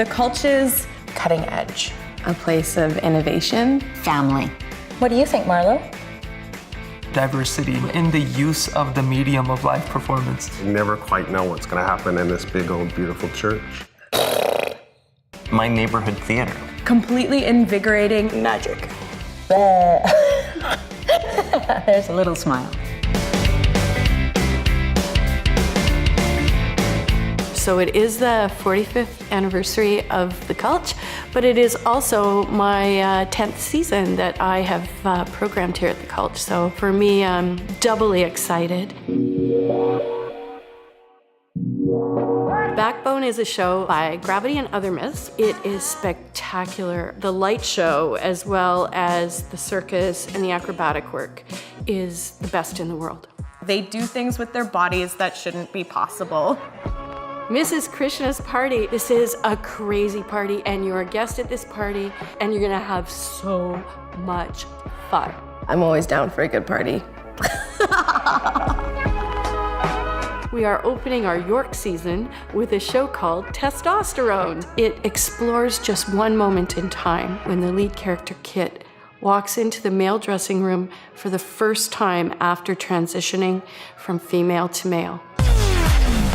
The Cultch is cutting edge. A place of innovation. Family. What do you think, Marlo? Diversity in the use of the medium of live performance. You never quite know what's going to happen in this big old beautiful church. My neighborhood theater. Completely invigorating. Magic. There's a little smile. So it is the 45th anniversary of the Cultch, but it is also my 10th season that I have programmed here at the Cultch. So for me, I'm doubly excited. Backbone is a show by Gravity and Other Myths. It is spectacular. The light show, as well as the circus and the acrobatic work, is the best in the world. They do things with their bodies that shouldn't be possible. Mrs. Krishnan's party. This is a crazy party, and you're a guest at this party, and you're gonna have so much fun. I'm always down for a good party. We are opening our York season with a show called Testosterone. It explores just one moment in time when the lead character, Kit, walks into the male dressing room for the first time after transitioning from female to male.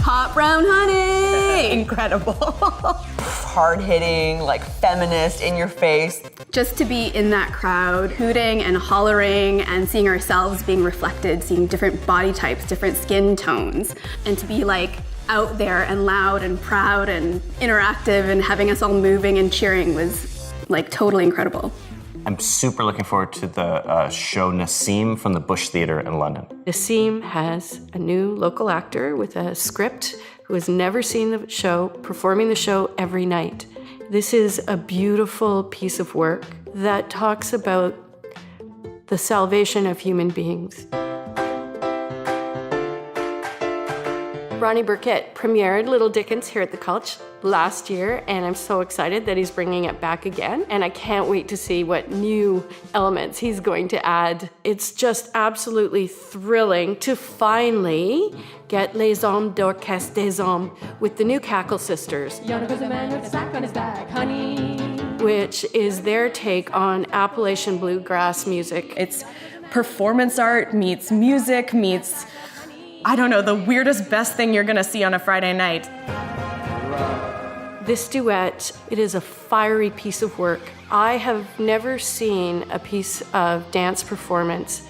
Hot brown honey! Incredible. Hard-hitting, like feminist, in your face. Just to be in that crowd, hooting and hollering and seeing ourselves being reflected, seeing different body types, different skin tones, and to be like out there and loud and proud and interactive and having us all moving and cheering was like totally incredible. I'm super looking forward to the show Nassim from the Bush Theatre in London. Nassim has a new local actor with a script who has never seen the show, performing the show every night. This is a beautiful piece of work that talks about the salvation of human beings. Ronnie Burkett premiered Little Dickens here at the Cultch last year, and I'm so excited that he's bringing it back again, and I can't wait to see what new elements he's going to add. It's just absolutely thrilling to finally get Les Hommes d'Orchestre des Hommes with the new Cackle Sisters, Yonder goes a man with a sack on his back, honey, which is their take on Appalachian bluegrass music. It's performance art meets music meets, I don't know, the weirdest, best thing you're gonna see on a Friday night. This duet, it is a fiery piece of work. I have never seen a piece of dance performance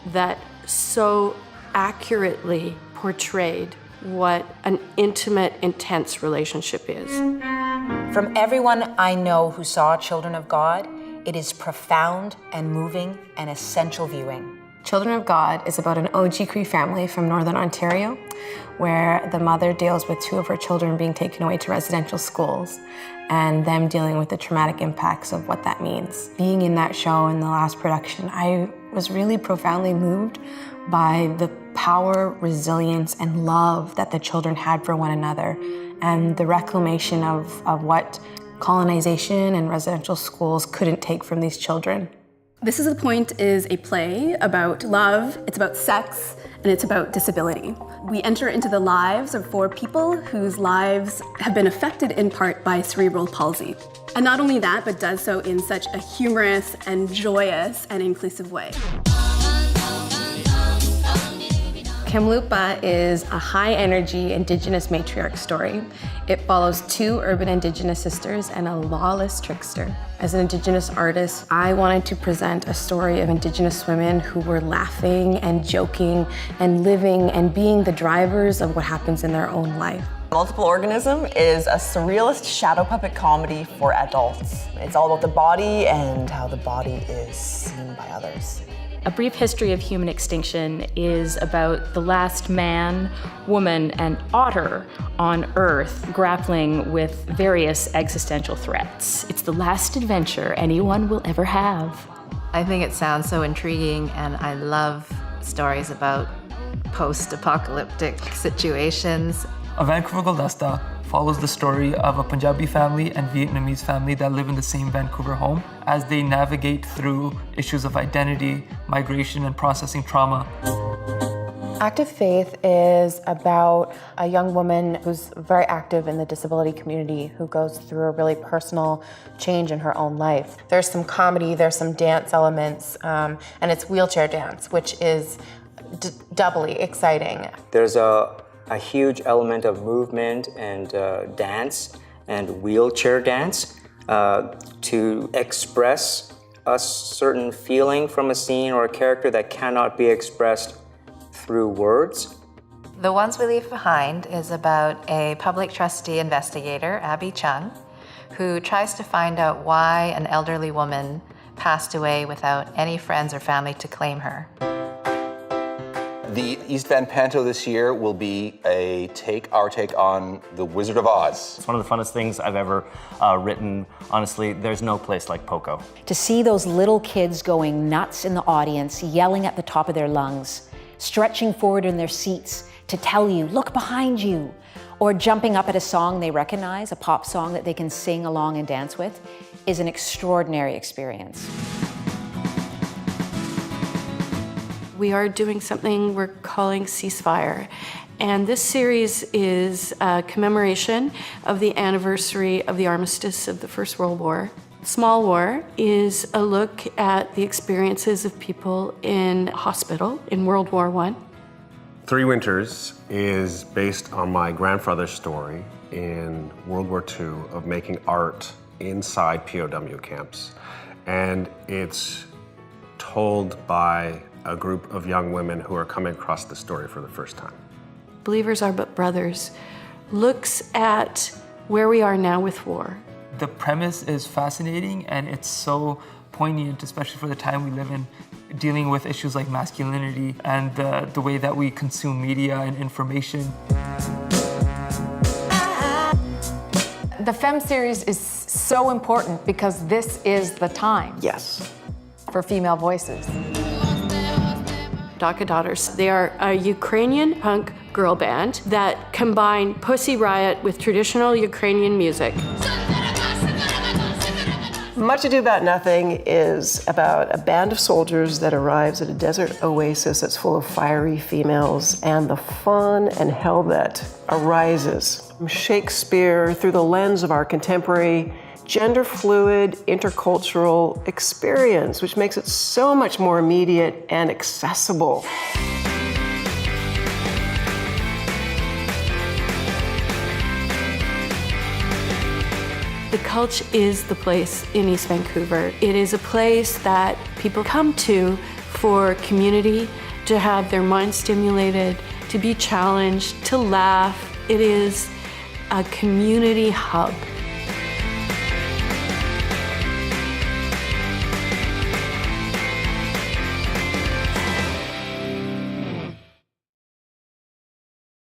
that so accurately portrayed what an intimate, intense relationship is. From everyone I know who saw Children of God, it is profound and moving and essential viewing. Children of God is about an OG Cree family from Northern Ontario, where the mother deals with two of her children being taken away to residential schools and them dealing with the traumatic impacts of what that means. Being in that show in the last production, I was really profoundly moved by the power, resilience, and love that the children had for one another, and the reclamation of what colonization and residential schools couldn't take from these children. This is the Point is a play about love, it's about sex, and it's about disability. We enter into the lives of 4 people whose lives have been affected in part by cerebral palsy. And not only that, but does so in such a humorous and joyous and inclusive way. Kamloopa is a high-energy Indigenous matriarch story. It follows 2 urban Indigenous sisters and a lawless trickster. As an Indigenous artist, I wanted to present a story of Indigenous women who were laughing and joking and living and being the drivers of what happens in their own life. Multiple Organism is a surrealist shadow puppet comedy for adults. It's all about the body and how the body is seen by others. A Brief History of Human Extinction is about the last man, woman, and otter on Earth grappling with various existential threats. It's the last adventure anyone will ever have. I think it sounds so intriguing, and I love stories about post-apocalyptic situations. A Vancouver Guldasta follows the story of a Punjabi family and Vietnamese family that live in the same Vancouver home as they navigate through issues of identity, migration, and processing trauma. Active Faith is about a young woman who's very active in the disability community who goes through a really personal change in her own life. There's some comedy, there's some dance elements, and it's wheelchair dance, which is doubly exciting. There's a huge element of movement and dance and wheelchair dance to express a certain feeling from a scene or a character that cannot be expressed through words. The Ones We Leave Behind is about a public trustee investigator, Abby Chung, who tries to find out why an elderly woman passed away without any friends or family to claim her. The East Van Panto this year will be our take on The Wizard of Oz. It's one of the funnest things I've ever written. Honestly, there's no place like Poco. To see those little kids going nuts in the audience, yelling at the top of their lungs, stretching forward in their seats to tell you, look behind you, or jumping up at a song they recognize, a pop song that they can sing along and dance with, is an extraordinary experience. We are doing something we're calling Ceasefire. And this series is a commemoration of the anniversary of the armistice of the First World War. SmallWaR is a look at the experiences of people in hospital in World War I. Three Winters is based on my grandfather's story in World War II of making art inside POW camps. And it's told by a group of young women who are coming across the story for the first time. Believers Are But Brothers looks at where we are now with war. The premise is fascinating and it's so poignant, especially for the time we live in, dealing with issues like masculinity and the way that we consume media and information. The Femme series is so important because this is the time. Yes. For female voices. DACA Daughters. They are a Ukrainian punk girl band that combine Pussy Riot with traditional Ukrainian music. Much Ado About Nothing is about a band of soldiers that arrives at a desert oasis that's full of fiery females and the fun and hell that arises from Shakespeare through the lens of our contemporary gender fluid, intercultural experience, which makes it so much more immediate and accessible. The Cultch is the place in East Vancouver. It is a place that people come to for community, to have their mind stimulated, to be challenged, to laugh. It is a community hub.